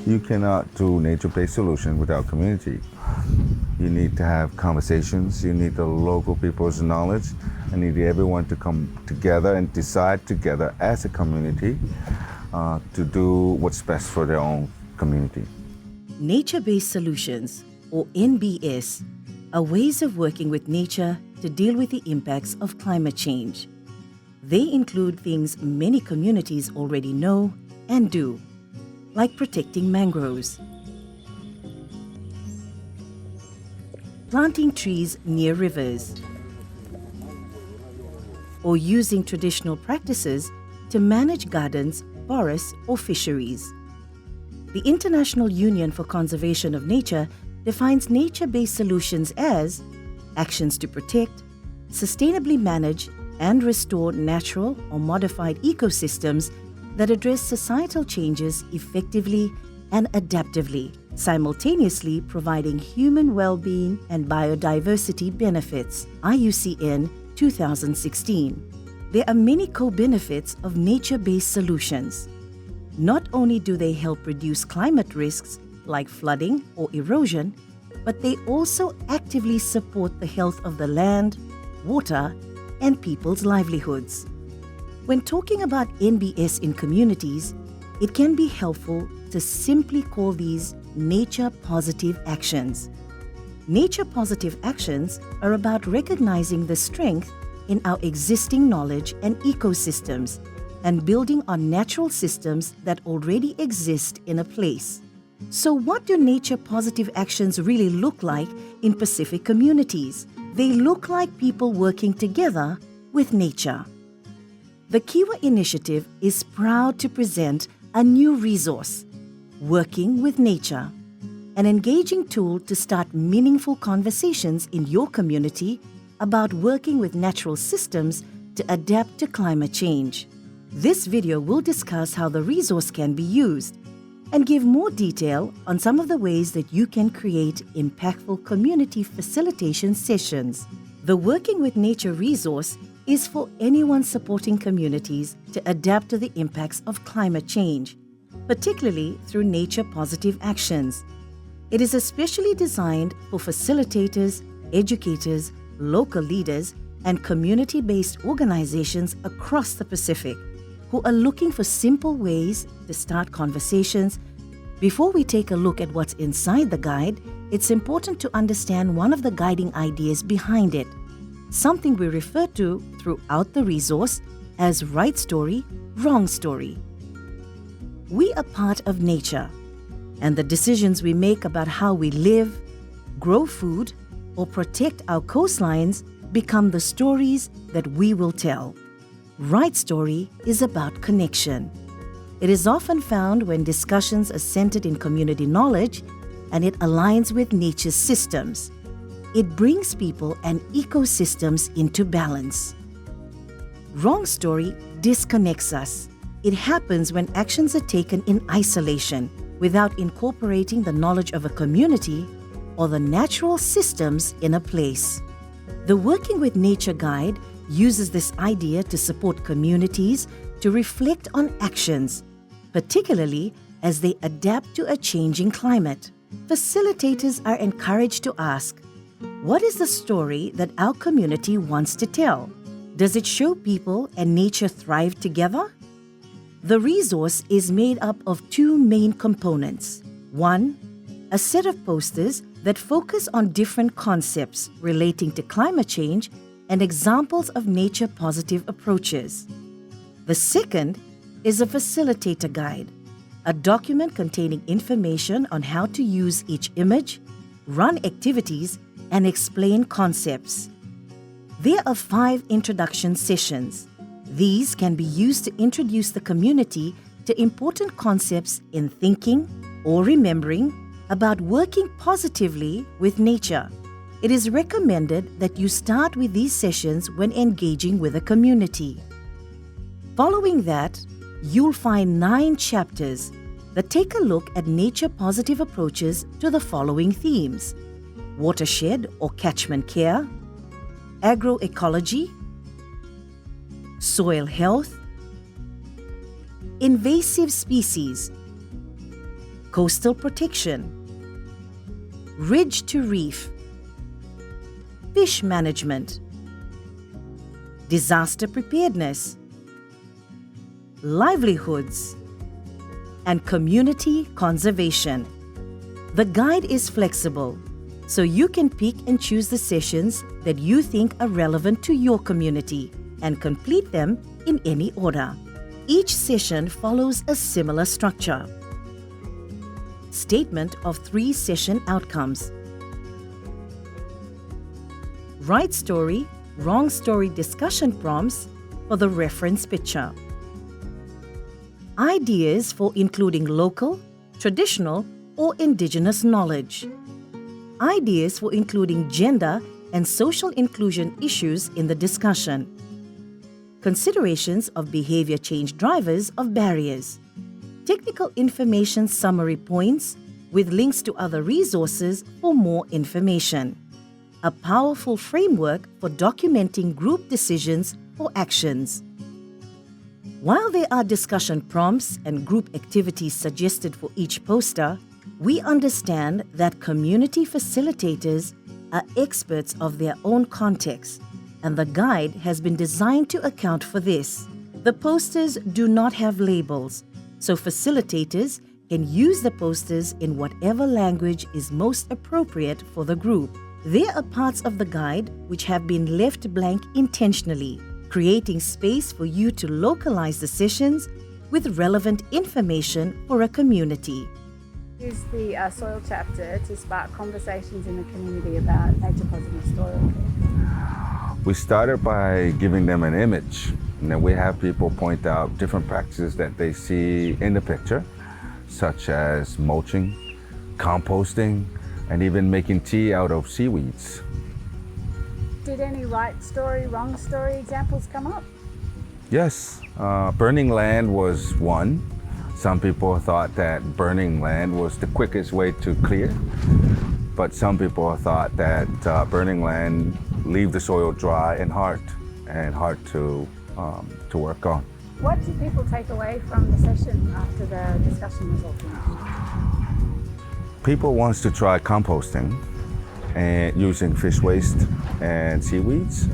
You cannot do nature-based solution without community. You need to have conversations, you need the local people's knowledge, and you need everyone to come together and decide together as a community to do what's best for their own community. Nature-based solutions, or NBS, are ways of working with nature to deal with the impacts of climate change. They include things many communities already know and do, like protecting mangroves, planting trees near rivers, or using traditional practices to manage gardens, forests, or fisheries. The International Union for Conservation of Nature defines nature-based solutions as actions to protect, sustainably manage, and restore natural or modified ecosystems that address societal changes effectively and adaptively, simultaneously providing human well-being and biodiversity benefits. IUCN 2016. There are many co-benefits of nature-based solutions. Not only do they help reduce climate risks like flooding or erosion, but they also actively support the health of the land, water, and people's livelihoods. When talking about NBS in communities, it can be helpful to simply call these nature-positive actions. Nature-positive actions are about recognizing the strength in our existing knowledge and ecosystems and building on natural systems that already exist in a place. So what do nature-positive actions really look like in Pacific communities? They look like people working together with nature. The Kiwa Initiative is proud to present a new resource, Working with Nature, an engaging tool to start meaningful conversations in your community about working with natural systems to adapt to climate change. This video will discuss how the resource can be used and give more detail on some of the ways that you can create impactful community facilitation sessions. The Working with Nature resource is for anyone supporting communities to adapt to the impacts of climate change, particularly through nature-positive actions. It is especially designed for facilitators, educators, local leaders, and community-based organizations across the Pacific who are looking for simple ways to start conversations. Before we take a look at what's inside the guide, it's important to understand one of the guiding ideas behind it, something we refer to throughout the resource as right story, wrong story. We are part of nature, and the decisions we make about how we live, grow food, or protect our coastlines become the stories that we will tell. Right story is about connection. It is often found when discussions are centered in community knowledge and it aligns with nature's systems. It brings people and ecosystems into balance. Wrong story disconnects us. It happens when actions are taken in isolation without incorporating the knowledge of a community or the natural systems in a place. The Working with Nature Guide uses this idea to support communities to reflect on actions, particularly as they adapt to a changing climate. Facilitators are encouraged to ask, what is the story that our community wants to tell? Does it show people and nature thrive together? The resource is made up of two main components. One, a set of posters that focus on different concepts relating to climate change and examples of nature-positive approaches. The second is a facilitator guide, a document containing information on how to use each image, run activities, and explain concepts. There are 5 introduction sessions. These can be used to introduce the community to important concepts in thinking or remembering about working positively with nature. It is recommended that you start with these sessions when engaging with a community. Following that, you'll find 9 chapters that take a look at nature-positive approaches to the following themes: watershed or catchment care, agroecology, soil health, invasive species, coastal protection, ridge to reef, fish management, disaster preparedness, livelihoods, and community conservation. The guide is flexible, so you can pick and choose the sessions that you think are relevant to your community and complete them in any order. Each session follows a similar structure. Statement of 3 session outcomes. Right story, wrong story discussion prompts for the reference picture. Ideas for including local, traditional, or indigenous knowledge. Ideas for including gender and social inclusion issues in the discussion. Considerations of behavior change drivers of barriers. Technical information summary points with links to other resources for more information. A powerful framework for documenting group decisions or actions. While there are discussion prompts and group activities suggested for each poster, we understand that community facilitators are experts of their own context, and the guide has been designed to account for this. The posters do not have labels, so facilitators can use the posters in whatever language is most appropriate for the group. There are parts of the guide which have been left blank intentionally, creating space for you to localize the sessions with relevant information for a community. Use the soil chapter to spark conversations in the community about nature positive soil. We started by giving them an image, and then we have people point out different practices that they see in the picture, such as mulching, composting, and even making tea out of seaweeds. Did any right story, wrong story examples come up? Yes, burning land was one. Some people thought that burning land was the quickest way to clear, but some people thought that burning land leave the soil dry and hard to work on. What did people take away from the session after the discussion was all finished? People wants to try composting and using fish waste and seaweeds.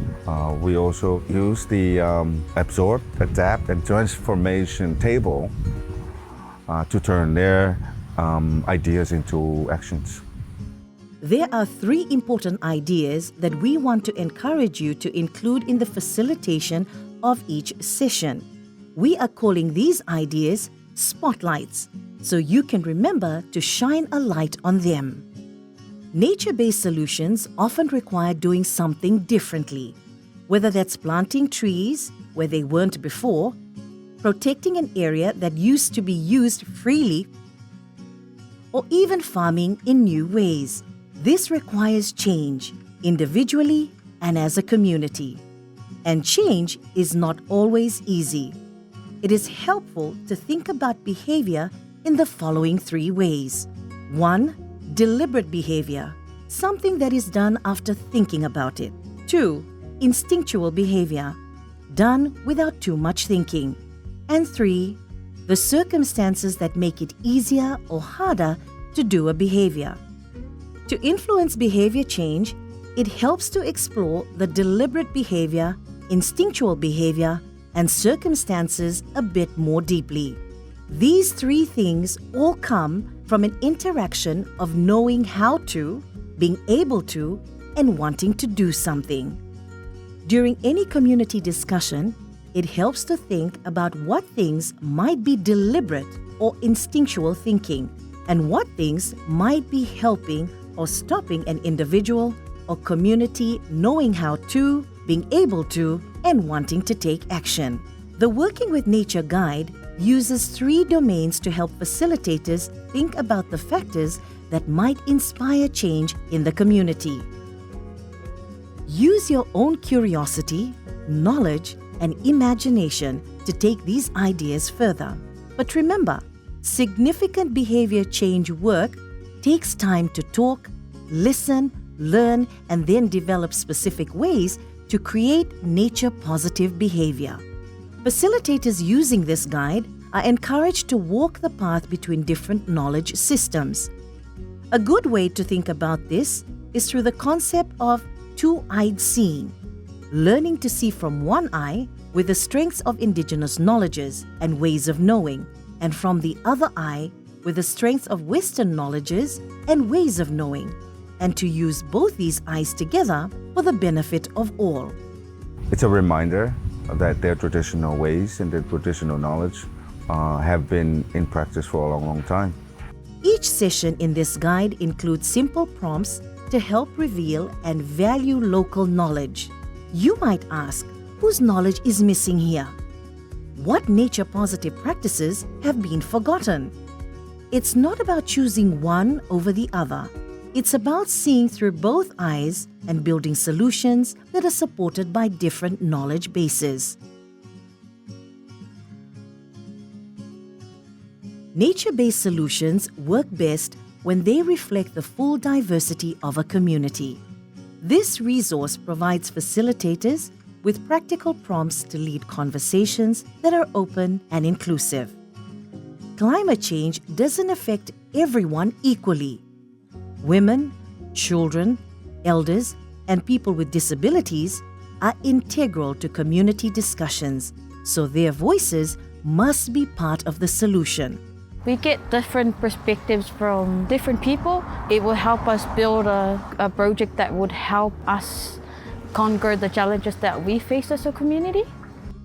We also use the absorb, adapt, and transformation table to turn their ideas into actions. There are 3 important ideas that we want to encourage you to include in the facilitation of each session. We are calling these ideas spotlights, so you can remember to shine a light on them. Nature-based solutions often require doing something differently, whether that's planting trees where they weren't before, protecting an area that used to be used freely, or even farming in new ways. This requires change, individually and as a community. And change is not always easy. It is helpful to think about behavior in the following 3 ways. 1. Deliberate behavior, something that is done after thinking about it. 2. Instinctual behavior, done without too much thinking. And 3. The circumstances that make it easier or harder to do a behavior. To influence behavior change, it helps to explore the deliberate behavior, instinctual behavior, and circumstances a bit more deeply. These 3 things all come from an interaction of knowing how to, being able to, and wanting to do something. During any community discussion, it helps to think about what things might be deliberate or instinctual thinking, and what things might be helping or stopping an individual or community knowing how to, being able to, and wanting to take action. The Working with Nature Guide uses 3 domains to help facilitators think about the factors that might inspire change in the community. Use your own curiosity, knowledge, and imagination to take these ideas further. But remember, significant behavior change work takes time to talk, listen, learn, and then develop specific ways to create nature-positive behavior. Facilitators using this guide are encouraged to walk the path between different knowledge systems. A good way to think about this is through the concept of two-eyed seeing, learning to see from one eye with the strengths of indigenous knowledges and ways of knowing, and from the other eye with the strengths of Western knowledges and ways of knowing, and to use both these eyes together for the benefit of all. It's a reminder that their traditional ways and their traditional knowledge have been in practice for a long, long time. Each session in this guide includes simple prompts to help reveal and value local knowledge. You might ask, whose knowledge is missing here? What nature-positive practices have been forgotten? It's not about choosing one over the other. It's about seeing through both eyes and building solutions that are supported by different knowledge bases. Nature-based solutions work best when they reflect the full diversity of a community. This resource provides facilitators with practical prompts to lead conversations that are open and inclusive. Climate change doesn't affect everyone equally. Women, children, elders, and people with disabilities are integral to community discussions, so their voices must be part of the solution. We get different perspectives from different people. It will help us build a project that would help us conquer the challenges that we face as a community.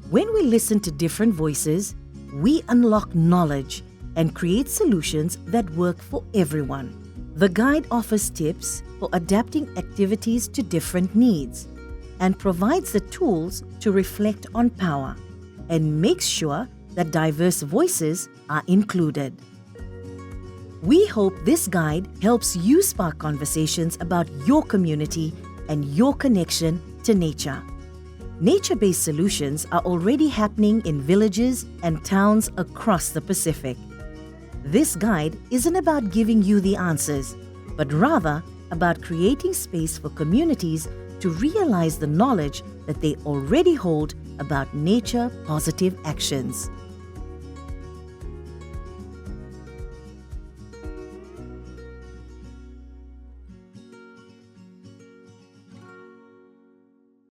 When we listen to different voices, we unlock knowledge and create solutions that work for everyone. The guide offers tips for adapting activities to different needs and provides the tools to reflect on power and makes sure that diverse voices are included. We hope this guide helps you spark conversations about your community and your connection to nature. Nature-based solutions are already happening in villages and towns across the Pacific. This guide isn't about giving you the answers, but rather about creating space for communities to realize the knowledge that they already hold about nature-positive actions.